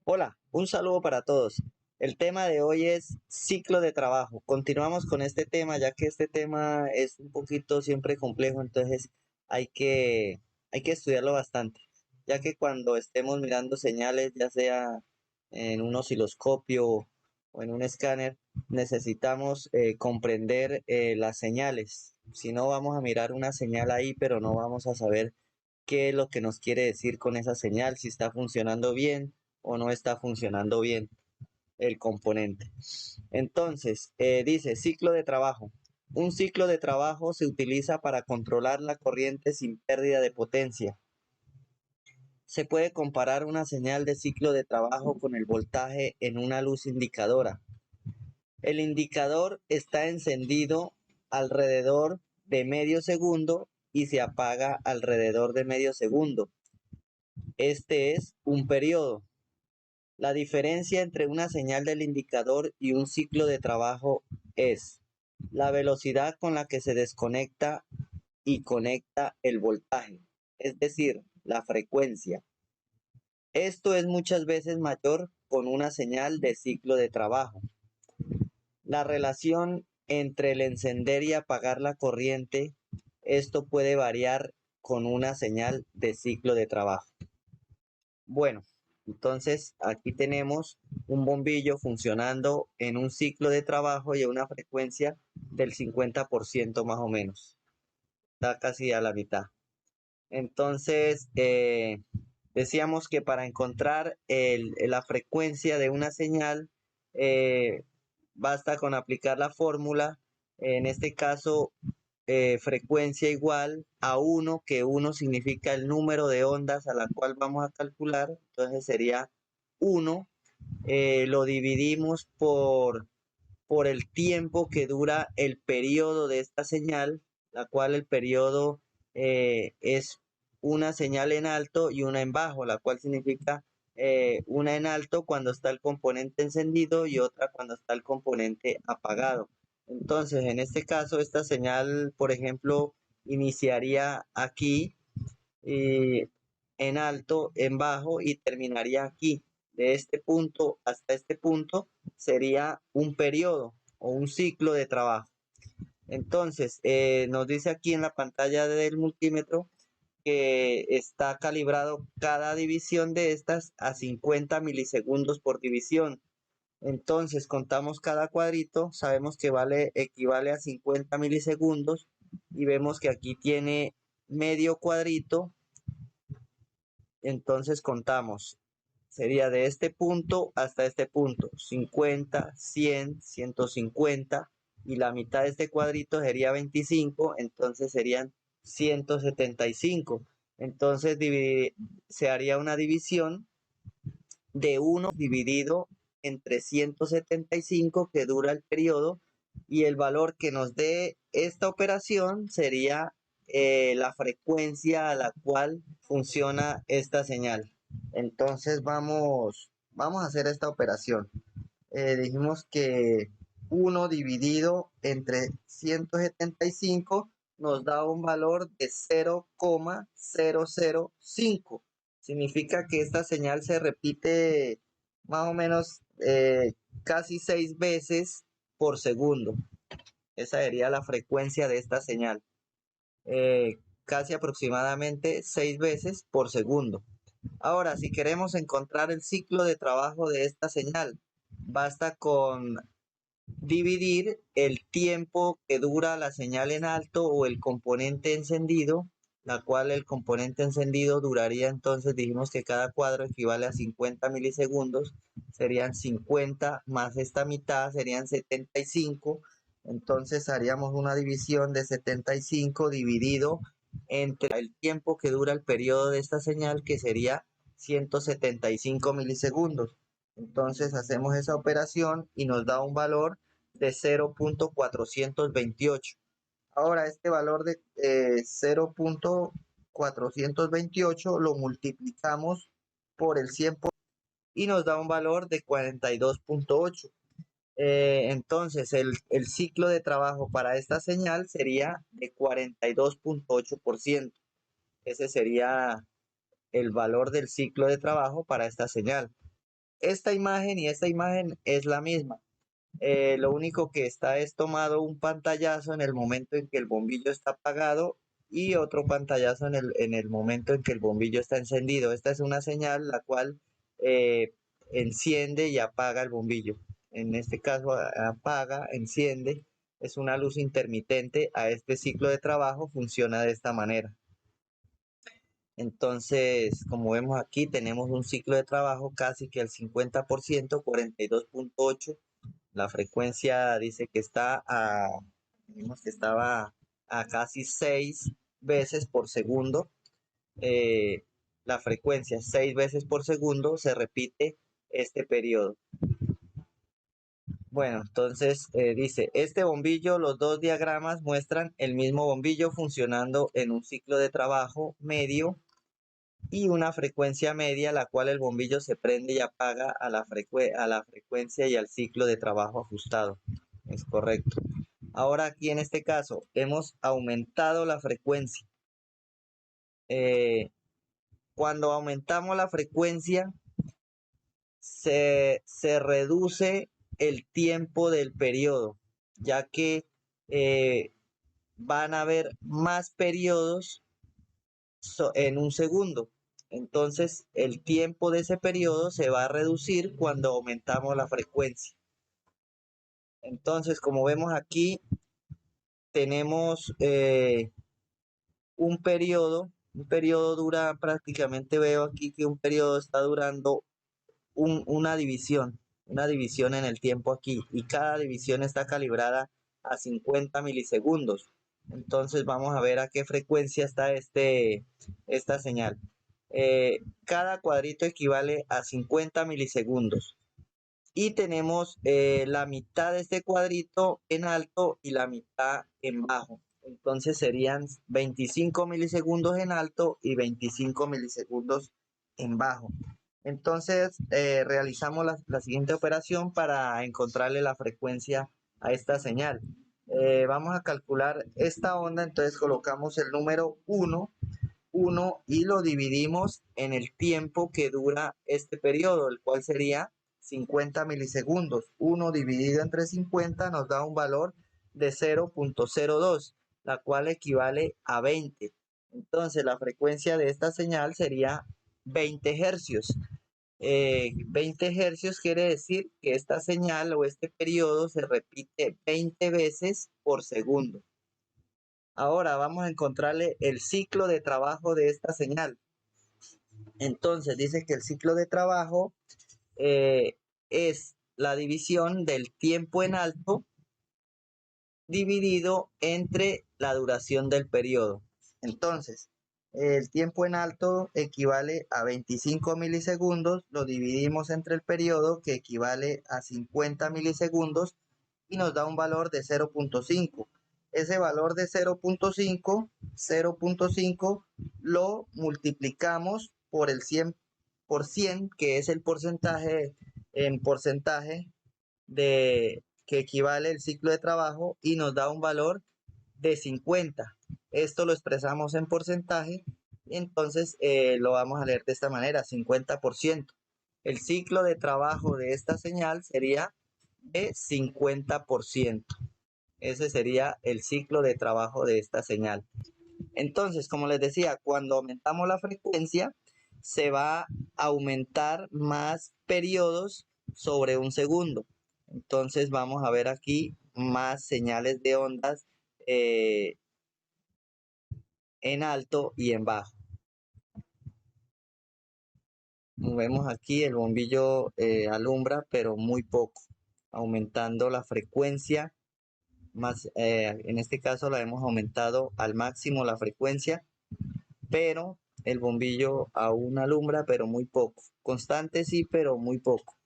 Hola, un saludo para todos. El tema de hoy es ciclo de trabajo. Continuamos con este tema, ya que este tema es un poquito siempre complejo, entonces hay que, hay que estudiarlo bastante, ya que cuando estemos mirando señales, ya sea en un osciloscopio o en un escáner, necesitamos comprender las señales. Si no, vamos a mirar una señal ahí, pero no vamos a saber qué es lo que nos quiere decir con esa señal, si está funcionando bien o no está funcionando bien el componente. Entonces, dice ciclo de trabajo. Un ciclo de trabajo se utiliza para controlar la corriente sin pérdida de potencia. Se puede comparar una señal de ciclo de trabajo con el voltaje en una luz indicadora. El indicador está encendido alrededor de medio segundo y se apaga alrededor de medio segundo. Este es un periodo. La diferencia entre una señal del indicador y un ciclo de trabajo es la velocidad con la que se desconecta y conecta el voltaje, es decir, la frecuencia. Esto es muchas veces mayor con una señal de ciclo de trabajo. La relación entre el encender y apagar la corriente, esto puede variar con una señal de ciclo de trabajo. Bueno, entonces aquí tenemos un bombillo funcionando en un ciclo de trabajo y a una frecuencia del 50% más o menos. Está casi a la mitad. Entonces, decíamos que para encontrar la frecuencia de una señal, eh, basta con aplicar la fórmula. En este caso, frecuencia igual a 1, que 1 significa el número de ondas a la cual vamos a calcular. Entonces sería 1, lo dividimos por el tiempo que dura el periodo de esta señal, la cual el periodo es una señal en alto y una en bajo, la cual significa una en alto cuando está el componente encendido y otra cuando está el componente apagado. Entonces, en este caso, esta señal, por ejemplo, iniciaría aquí en alto, en bajo y terminaría aquí. De este punto hasta este punto sería un periodo o un ciclo de trabajo. Entonces, nos dice aquí en la pantalla del multímetro que está calibrado cada división de estas a 50 milisegundos por división. Entonces, contamos cada cuadrito, sabemos que equivale a 50 milisegundos y vemos que aquí tiene medio cuadrito. Entonces contamos, sería de este punto hasta este punto, 50, 100, 150 y la mitad de este cuadrito sería 25, entonces serían 175. Entonces se haría una división de 1 dividido entre 175 que dura el periodo y el valor que nos dé esta operación sería la frecuencia a la cual funciona esta señal. Entonces vamos a hacer esta operación. Dijimos que 1 dividido entre 175 nos da un valor de 0,005. Significa que esta señal se repite más o menos casi 6 veces por segundo. Esa sería la frecuencia de esta señal. Casi aproximadamente 6 veces por segundo. Ahora, si queremos encontrar el ciclo de trabajo de esta señal, basta con dividir el tiempo que dura la señal en alto o el componente encendido, la cual el componente encendido duraría, entonces dijimos que cada cuadro equivale a 50 milisegundos, serían 50 más esta mitad, serían 75. Entonces haríamos una división de 75 dividido entre el tiempo que dura el periodo de esta señal, que sería 175 milisegundos. Entonces hacemos esa operación y nos da un valor de 0,428. Ahora este valor de 0,428 lo multiplicamos por el 100% y nos da un valor de 42,8. Entonces el ciclo de trabajo para esta señal sería de 42,8%. Ese sería el valor del ciclo de trabajo para esta señal. esta imagen y esta imagen es la misma. Lo único que está es tomado un pantallazo en el momento en que el bombillo está apagado y otro pantallazo en el momento en que el bombillo está encendido. Esta es una señal la cual eh, enciende y apaga el bombillo. En este caso apaga, enciende, es una luz intermitente. A este ciclo de trabajo funciona de esta manera. Entonces, como vemos aquí, tenemos un ciclo de trabajo casi que al 50%, 42.8. La frecuencia dice que está vimos que estaba a casi 6 veces por segundo. Eh, la frecuencia 6 veces por segundo se repite este periodo. Bueno, entonces dice, este bombillo, los dos diagramas muestran el mismo bombillo funcionando en un ciclo de trabajo medio y una frecuencia media, la cual el bombillo se prende y apaga a la frecuencia y al ciclo de trabajo ajustado. Es correcto. Ahora aquí en este caso hemos aumentado la frecuencia. Cuando aumentamos la frecuencia se reduce el tiempo del periodo, ya que van a haber más periodos en un segundo. Entonces, el tiempo de ese periodo se va a reducir cuando aumentamos la frecuencia. Entonces, como vemos aquí, tenemos un periodo dura prácticamente, veo aquí que un periodo está durando una división en el tiempo aquí, y cada división está calibrada a 50 milisegundos. Entonces vamos a ver a qué frecuencia está esta señal. Cada cuadrito equivale a 50 milisegundos. Y tenemos la mitad de este cuadrito en alto y la mitad en bajo. Entonces serían 25 milisegundos en alto y 25 milisegundos en bajo. Entonces realizamos la siguiente operación para encontrarle la frecuencia a esta señal. Vamos a calcular esta onda, entonces colocamos el número 1 y lo dividimos en el tiempo que dura este periodo, el cual sería 50 milisegundos. 1 dividido entre 50 nos da un valor de 0.02, la cual equivale a 20. Entonces la frecuencia de esta señal sería 20 hercios. 20 hercios quiere decir que esta señal o este periodo se repite 20 veces por segundo. Ahora vamos a encontrarle el ciclo de trabajo de esta señal. Entonces dice que el ciclo de trabajo es la división del tiempo en alto dividido entre la duración del periodo. Entonces, el tiempo en alto equivale a 25 milisegundos, lo dividimos entre el periodo que equivale a 50 milisegundos y nos da un valor de 0.5. Ese valor de 0.5 lo multiplicamos por el 100%, que es el porcentaje en porcentaje de que equivale el ciclo de trabajo y nos da un valor de 50. Esto lo expresamos en porcentaje y entonces lo vamos a leer de esta manera, 50%. El ciclo de trabajo de esta señal sería de 50%. Ese sería el ciclo de trabajo de esta señal. Entonces, como les decía, cuando aumentamos la frecuencia, se va a aumentar más periodos sobre un segundo. Entonces, vamos a ver aquí más señales de ondas en alto y en bajo. Como vemos aquí, el bombillo alumbra, pero muy poco, aumentando la frecuencia. Más, en este caso la hemos aumentado al máximo la frecuencia, pero el bombillo aún alumbra, pero muy poco. Constante sí, pero muy poco.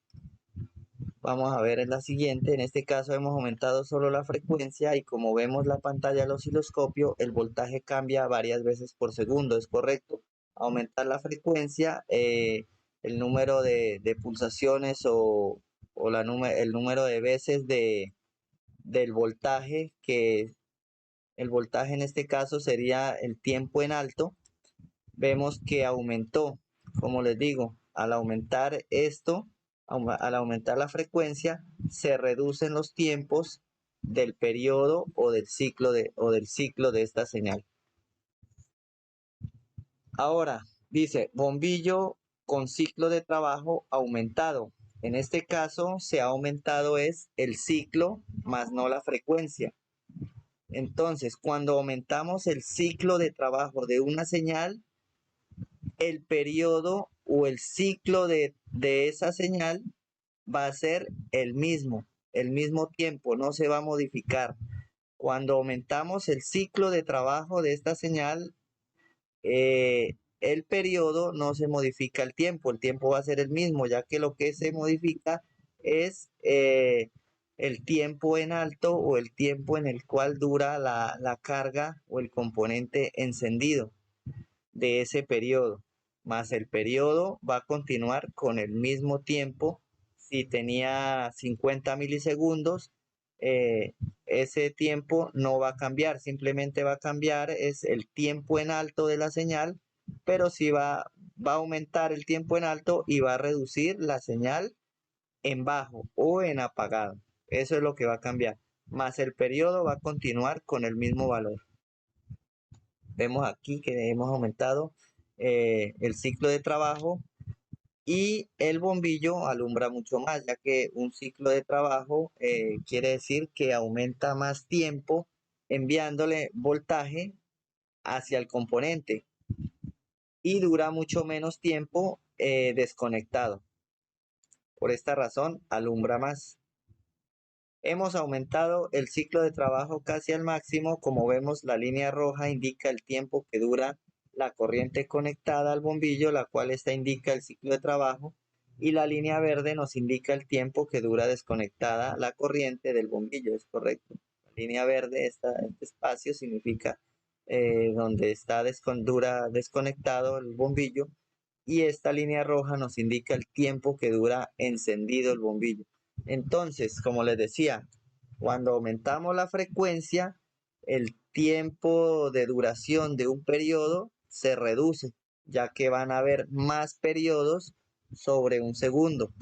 Vamos a ver en la siguiente. En este caso hemos aumentado solo la frecuencia y como vemos la pantalla del osciloscopio, el voltaje cambia varias veces por segundo. Es correcto. Aumentar la frecuencia, el número de pulsaciones o el número de veces del voltaje, que el voltaje en este caso sería el tiempo en alto. Vemos que aumentó, como les digo, al aumentar esto, Al aumentar la frecuencia, se reducen los tiempos del periodo o del ciclo de esta señal. Ahora, dice bombillo con ciclo de trabajo aumentado. En este caso, se ha aumentado es el ciclo más no la frecuencia. Entonces, cuando aumentamos el ciclo de trabajo de una señal, el periodo o el ciclo de esa señal va a ser el mismo tiempo, no se va a modificar. Cuando aumentamos el ciclo de trabajo de esta señal, el periodo no se modifica el tiempo va a ser el mismo, ya que lo que se modifica es el tiempo en alto o el tiempo en el cual dura la carga o el componente encendido de ese periodo, más el periodo va a continuar con el mismo tiempo. Si tenía 50 milisegundos, ese tiempo no va a cambiar, simplemente va a cambiar es el tiempo en alto de la señal, pero sí va a aumentar el tiempo en alto y va a reducir la señal en bajo o en apagado. Eso es lo que va a cambiar, más el periodo va a continuar con el mismo valor. Vemos aquí que hemos aumentado el ciclo de trabajo y el bombillo alumbra mucho más, ya que un ciclo de trabajo quiere decir que aumenta más tiempo enviándole voltaje hacia el componente y dura mucho menos tiempo desconectado. Por esta razón, alumbra más. Hemos aumentado el ciclo de trabajo casi al máximo. Como vemos, la línea roja indica el tiempo que dura la corriente conectada al bombillo, la cual esta indica el ciclo de trabajo, y la línea verde nos indica el tiempo que dura desconectada la corriente del bombillo. Es correcto. La línea verde, este espacio significa donde está dura desconectado el bombillo, y esta línea roja nos indica el tiempo que dura encendido el bombillo. Entonces, como les decía, cuando aumentamos la frecuencia, el tiempo de duración de un periodo se reduce, ya que van a haber más periodos sobre un segundo.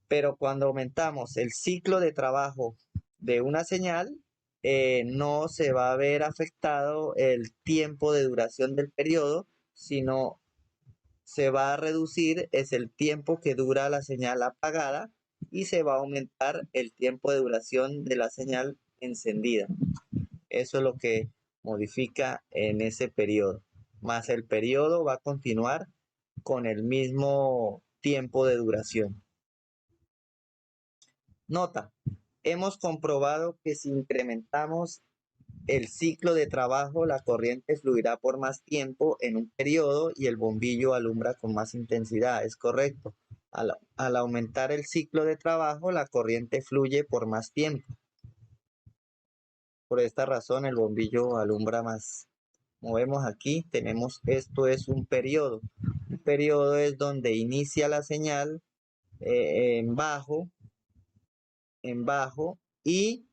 Pero cuando aumentamos el ciclo de trabajo de una señal, no se va a ver afectado el tiempo de duración del periodo, sino se va a reducir es el tiempo que dura la señal apagada y se va a aumentar el tiempo de duración de la señal encendida. Eso es lo que modifica en ese periodo. Más el periodo va a continuar con el mismo tiempo de duración. Nota, hemos comprobado que si incrementamos el ciclo de trabajo, la corriente fluirá por más tiempo en un periodo y el bombillo alumbra con más intensidad. Es correcto. Al aumentar el ciclo de trabajo, la corriente fluye por más tiempo. Por esta razón, el bombillo alumbra más. Como vemos aquí, tenemos esto es un periodo. Un periodo es donde inicia la señal en bajo y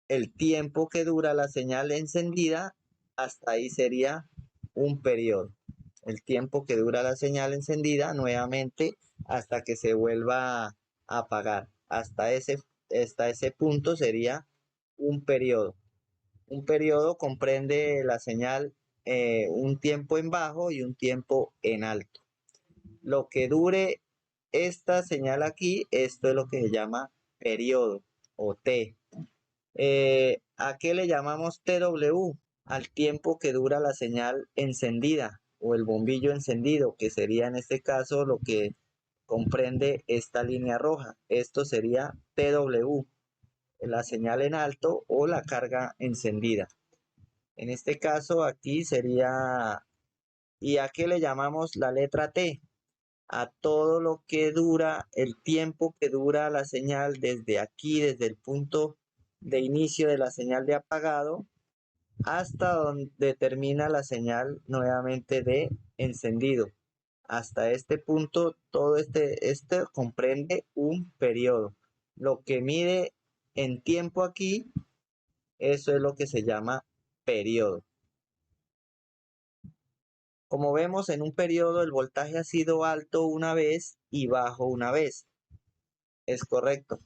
el tiempo que dura la señal encendida, hasta ahí sería un periodo. El tiempo que dura la señal encendida nuevamente hasta que se vuelva a apagar. Hasta ese punto sería un periodo. Un periodo comprende la señal un tiempo en bajo y un tiempo en alto. Lo que dure esta señal aquí, esto es lo que se llama periodo o T. ¿A qué le llamamos TW? Al tiempo que dura la señal encendida o el bombillo encendido, que sería en este caso lo que comprende esta línea roja. Esto sería TW, la señal en alto o la carga encendida. En este caso aquí sería, ¿y a qué le llamamos la letra T? A todo lo que dura, el tiempo que dura la señal desde aquí, desde el punto de inicio de la señal de apagado, hasta donde termina la señal nuevamente de encendido. Hasta este punto, todo este comprende un periodo. Lo que mide en tiempo aquí, eso es lo que se llama periodo. Como vemos, en un periodo el voltaje ha sido alto una vez y bajo una vez. Es correcto.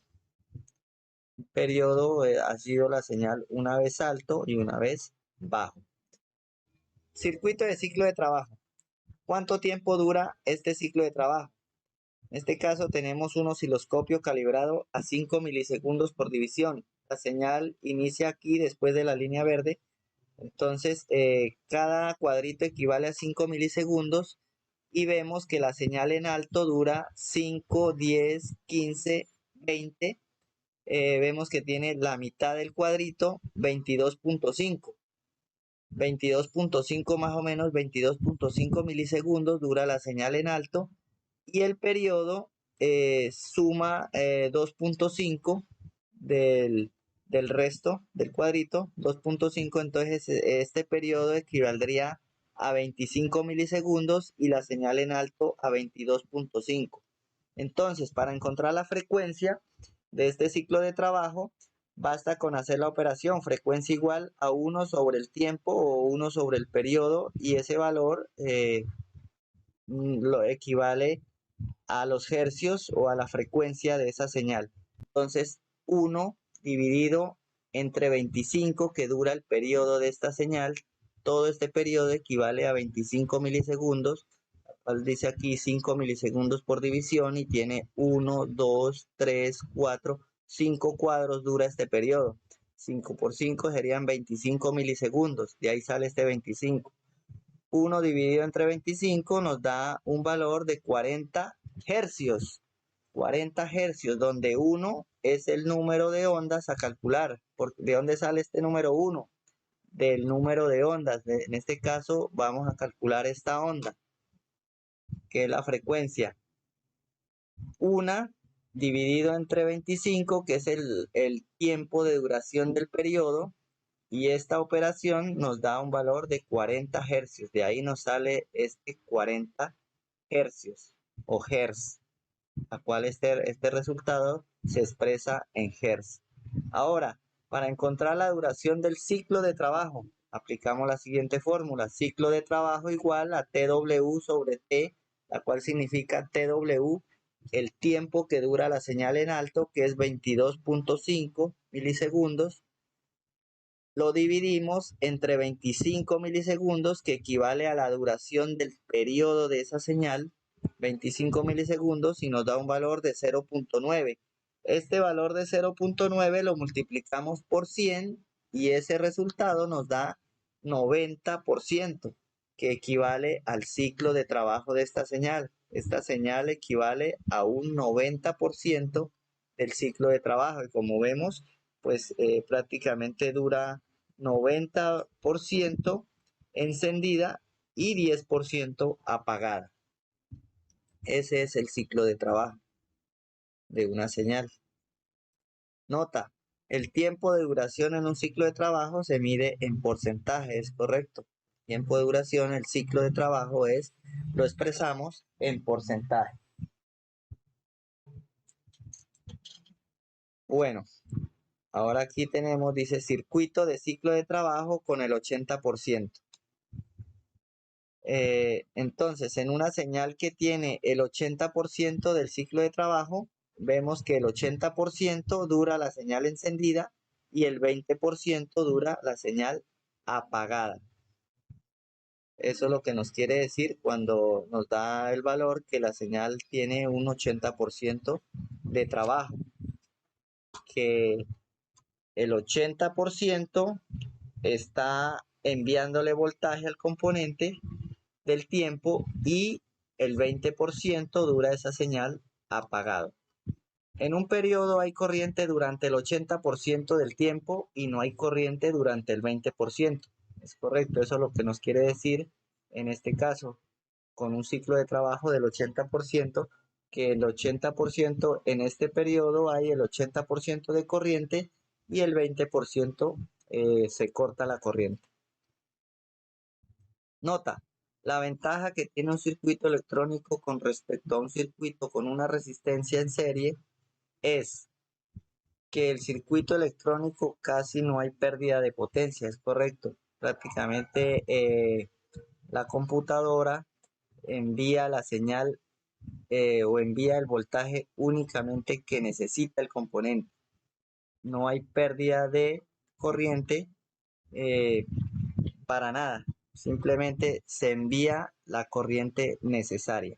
Un periodo ha sido la señal una vez alto y una vez bajo. Circuito de ciclo de trabajo. ¿Cuánto tiempo dura este ciclo de trabajo? En este caso tenemos un osciloscopio calibrado a 5 milisegundos por división. La señal inicia aquí después de la línea verde. Entonces, cada cuadrito equivale a 5 milisegundos y vemos que la señal en alto dura 5, 10, 15, 20. Vemos que tiene la mitad del cuadrito, 22.5. 22.5 más o menos, 22.5 milisegundos dura la señal en alto y el periodo suma 2.5 del resto del cuadrito, 2.5, entonces este periodo equivaldría a 25 milisegundos y la señal en alto a 22.5. Entonces, para encontrar la frecuencia de este ciclo de trabajo, basta con hacer la operación frecuencia igual a 1 sobre el tiempo o 1 sobre el periodo y ese valor lo equivale a los hercios o a la frecuencia de esa señal. Entonces, 1 dividido entre 25 que dura el periodo de esta señal, todo este periodo equivale a 25 milisegundos, cual dice aquí 5 milisegundos por división y tiene 1, 2, 3, 4, 5 cuadros dura este periodo. 5 por 5 serían 25 milisegundos, de ahí sale este 25. 1 dividido entre 25 nos da un valor de 40 hercios. 40 hercios, donde 1 es el número de ondas a calcular. ¿De dónde sale este número 1? Del número de ondas. En este caso vamos a calcular esta onda, que es la frecuencia. 1 dividido entre 25, que es el tiempo de duración del periodo, y esta operación nos da un valor de 40 hercios. De ahí nos sale este 40 hercios o hertz, a cual este resultado se expresa en hertz. Ahora, para encontrar la duración del ciclo de trabajo, aplicamos la siguiente fórmula. Ciclo de trabajo igual a TW sobre T, la cual significa TW, el tiempo que dura la señal en alto, que es 22.5 milisegundos. Lo dividimos entre 25 milisegundos, que equivale a la duración del periodo de esa señal, 25 milisegundos, y nos da un valor de 0.9. Este valor de 0.9 lo multiplicamos por 100 y ese resultado nos da 90%, que equivale al ciclo de trabajo de esta señal. Esta señal equivale a un 90% del ciclo de trabajo y como vemos, pues prácticamente dura 90% encendida y 10% apagada. Ese es el ciclo de trabajo de una señal. Nota, el tiempo de duración en un ciclo de trabajo se mide en porcentaje, es correcto. Tiempo de duración, el ciclo de trabajo lo expresamos en porcentaje. Bueno, ahora aquí tenemos, dice, circuito de ciclo de trabajo con el 80%. Entonces, en una señal que tiene el 80% del ciclo de trabajo, vemos que el 80% dura la señal encendida y el 20% dura la señal apagada. Eso es lo que nos quiere decir cuando nos da el valor que la señal tiene un 80% de trabajo, que el 80% está enviándole voltaje al componente del tiempo y el 20% dura esa señal apagado. En un periodo hay corriente durante el 80% del tiempo y no hay corriente durante el 20%. Es correcto, eso es lo que nos quiere decir en este caso, con un ciclo de trabajo del 80%, que el 80% en este periodo hay el 80% de corriente y el 20% se corta la corriente. Nota, la ventaja que tiene un circuito electrónico con respecto a un circuito con una resistencia en serie es que el circuito electrónico casi no hay pérdida de potencia, es correcto. Prácticamente la computadora envía la señal o envía el voltaje únicamente que necesita el componente. No hay pérdida de corriente eh, para nada. Simplemente se envía la corriente necesaria.